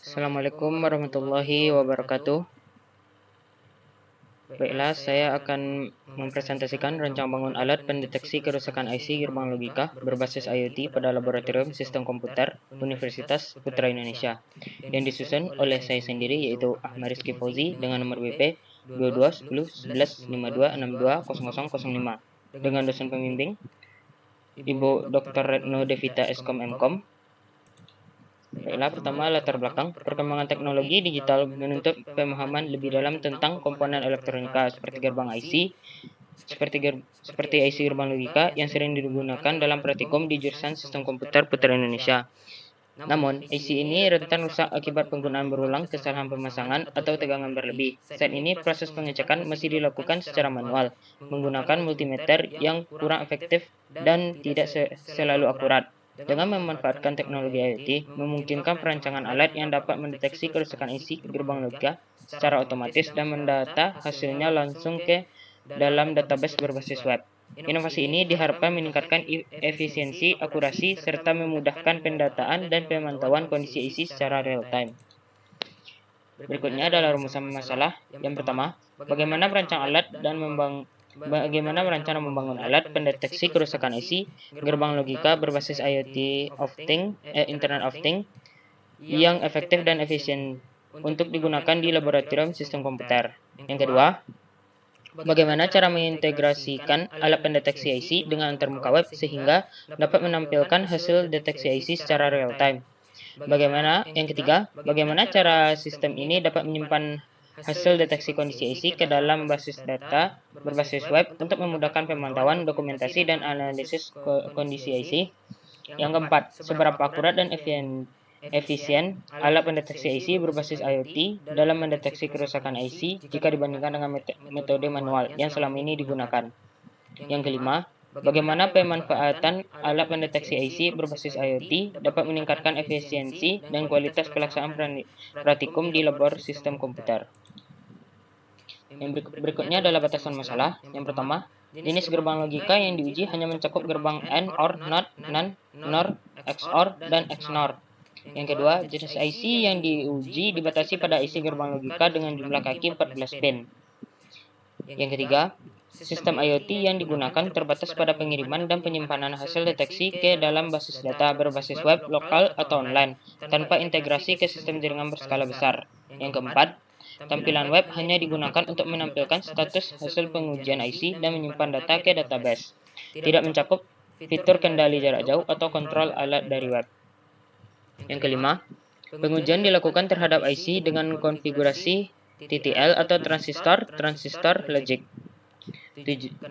Assalamualaikum warahmatullahi wabarakatuh. Baiklah, saya akan mempresentasikan rancang bangun alat pendeteksi kerusakan IC gerbang logika berbasis IoT pada Laboratorium Sistem Komputer Universitas Putra Indonesia yang disusun oleh saya sendiri yaitu Ahmad Rizky Fauzi dengan nomor BP 22101152620005 dengan dosen pembimbing Ibu Dr. Retno Devita Eskom Mkom. Baiklah, pertama latar belakang. Perkembangan teknologi digital menuntut pemahaman lebih dalam tentang komponen elektronika seperti gerbang IC, seperti IC gerbang logika yang sering digunakan dalam praktikum di jurusan Sistem Komputer Putra Indonesia. Namun, IC ini rentan rusak akibat penggunaan berulang, kesalahan pemasangan, atau tegangan berlebih. Saat ini, proses pengecekan masih dilakukan secara manual, menggunakan multimeter yang kurang efektif dan tidak selalu akurat. Dengan memanfaatkan teknologi IoT, memungkinkan perancangan alat yang dapat mendeteksi kerusakan IC gerbang logika secara otomatis dan mendata hasilnya langsung ke dalam database berbasis web. Inovasi ini diharapkan meningkatkan efisiensi, akurasi, serta memudahkan pendataan dan pemantauan kondisi IC secara real-time. Berikutnya adalah rumusan masalah. Yang pertama, bagaimana merancang dan membangun alat pendeteksi kerusakan IC gerbang logika berbasis Internet of Things yang efektif dan efisien untuk digunakan di laboratorium sistem komputer. Yang kedua, bagaimana cara mengintegrasikan alat pendeteksi IC dengan antarmuka web sehingga dapat menampilkan hasil deteksi IC secara real-time. Yang ketiga, bagaimana cara sistem ini dapat menyimpan hasil deteksi kondisi IC ke dalam basis data berbasis web untuk memudahkan pemantauan, dokumentasi, dan analisis kondisi IC. Yang keempat, seberapa akurat dan efisien alat pendeteksi IC berbasis IoT dalam mendeteksi kerusakan IC jika dibandingkan dengan metode manual yang selama ini digunakan. Yang kelima, bagaimana pemanfaatan alat pendeteksi IC berbasis IoT dapat meningkatkan efisiensi dan kualitas pelaksanaan praktikum di labor sistem komputer. Yang berikutnya adalah batasan masalah. Yang pertama, jenis gerbang logika yang diuji hanya mencakup gerbang AND, OR, NOT, NAND, NOR, XOR, dan XNOR. Yang kedua, jenis IC yang diuji dibatasi pada IC gerbang logika dengan jumlah kaki 14 pin. Yang ketiga, sistem IoT yang digunakan terbatas pada pengiriman dan penyimpanan hasil deteksi ke dalam basis data berbasis web, lokal, atau online, tanpa integrasi ke sistem jaringan berskala besar. Yang keempat, tampilan web hanya digunakan untuk menampilkan status hasil pengujian IC dan menyimpan data ke database. Tidak mencakup fitur kendali jarak jauh atau kontrol alat dari web. Yang kelima, pengujian dilakukan terhadap IC dengan konfigurasi TTL atau transistor logic.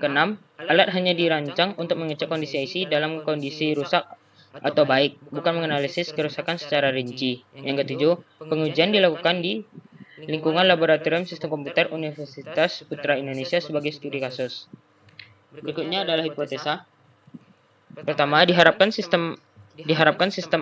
Keenam, alat hanya dirancang untuk mengecek kondisi IC dalam kondisi rusak atau baik, bukan menganalisis kerusakan secara rinci. Yang ketujuh, pengujian dilakukan di lingkungan Laboratorium Sistem Komputer Universitas Putra Indonesia sebagai studi kasus. Berikutnya adalah hipotesa. Pertama, diharapkan sistem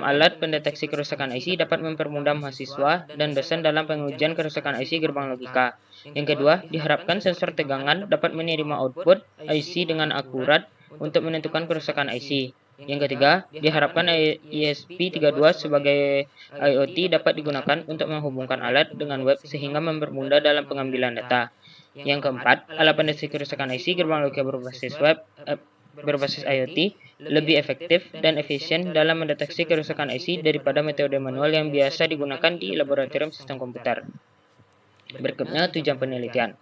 alat pendeteksi kerusakan IC dapat mempermudah mahasiswa dan dosen dalam pengujian kerusakan IC gerbang logika. Yang kedua, diharapkan sensor tegangan dapat menerima output IC dengan akurat untuk menentukan kerusakan IC. Yang ketiga, diharapkan ESP32 sebagai IoT dapat digunakan untuk menghubungkan alat dengan web sehingga mempermudah dalam pengambilan data. Yang keempat, alat pendeteksi kerusakan IC gerbang logika berbasis IoT lebih efektif dan efisien dalam mendeteksi kerusakan IC daripada metode manual yang biasa digunakan di laboratorium sistem komputer. Berikutnya, tujuan penelitian.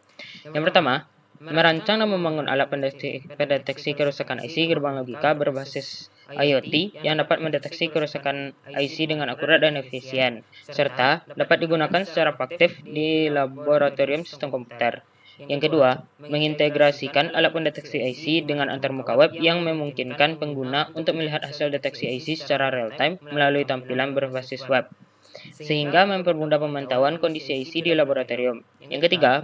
Yang pertama, merancang dan membangun alat pendeteksi kerusakan IC gerbang logika berbasis IoT yang dapat mendeteksi kerusakan IC dengan akurat dan efisien, serta dapat digunakan secara praktis di laboratorium sistem komputer. Yang kedua, mengintegrasikan alat pendeteksi IC dengan antarmuka web yang memungkinkan pengguna untuk melihat hasil deteksi IC secara real-time melalui tampilan berbasis web, sehingga mempermudah pemantauan kondisi IC di laboratorium. Yang ketiga,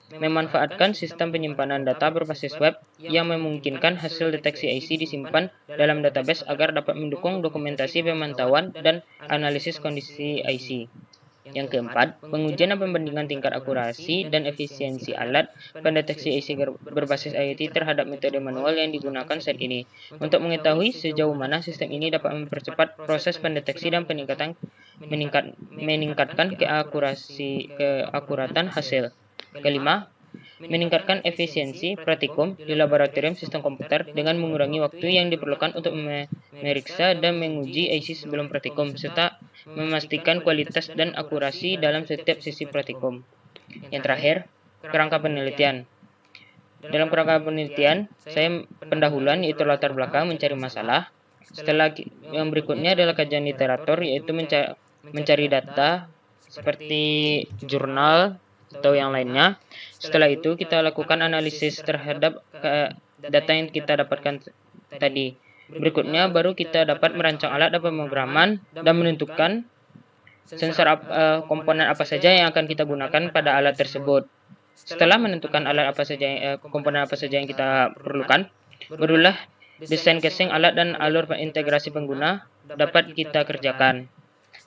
memanfaatkan sistem penyimpanan data berbasis web yang memungkinkan hasil deteksi IC disimpan dalam database agar dapat mendukung dokumentasi pemantauan dan analisis kondisi IC. Yang keempat, pengujian dan pembandingan tingkat akurasi dan efisiensi alat pendeteksi IC berbasis IoT terhadap metode manual yang digunakan saat ini, untuk mengetahui sejauh mana sistem ini dapat mempercepat proses pendeteksi dan peningkatan meningkatkan keakuratan hasil. Kelima, meningkatkan efisiensi praktikum di laboratorium sistem komputer dengan mengurangi waktu yang diperlukan untuk memeriksa dan menguji IC sebelum praktikum, serta memastikan kualitas dan akurasi dalam setiap sesi praktikum. Yang terakhir, kerangka penelitian. Dalam kerangka penelitian, saya pendahuluan yaitu latar belakang mencari masalah. Setelah yang berikutnya adalah kajian literatur, yaitu mencari data seperti jurnal atau yang lainnya. Setelah itu kita lakukan analisis terhadap data yang kita dapatkan tadi. Berikutnya baru kita dapat merancang alat dan pemrograman dan menentukan sensor komponen apa saja yang akan kita gunakan pada alat tersebut. Setelah menentukan komponen apa saja yang kita perlukan, barulah desain casing alat dan alur integrasi pengguna dapat kita kerjakan.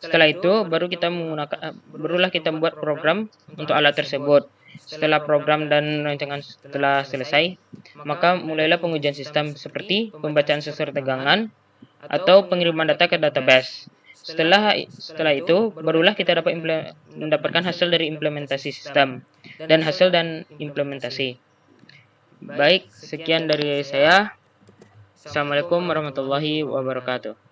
Setelah itu, barulah kita membuat program untuk alat tersebut. Setelah program dan rancangan telah selesai, maka mulailah pengujian sistem seperti pembacaan sensor tegangan atau pengiriman data ke database. Setelah itu, barulah kita dapat mendapatkan hasil dari implementasi sistem dan hasil dan implementasi. Baik, sekian dari saya. Assalamualaikum warahmatullahi wabarakatuh.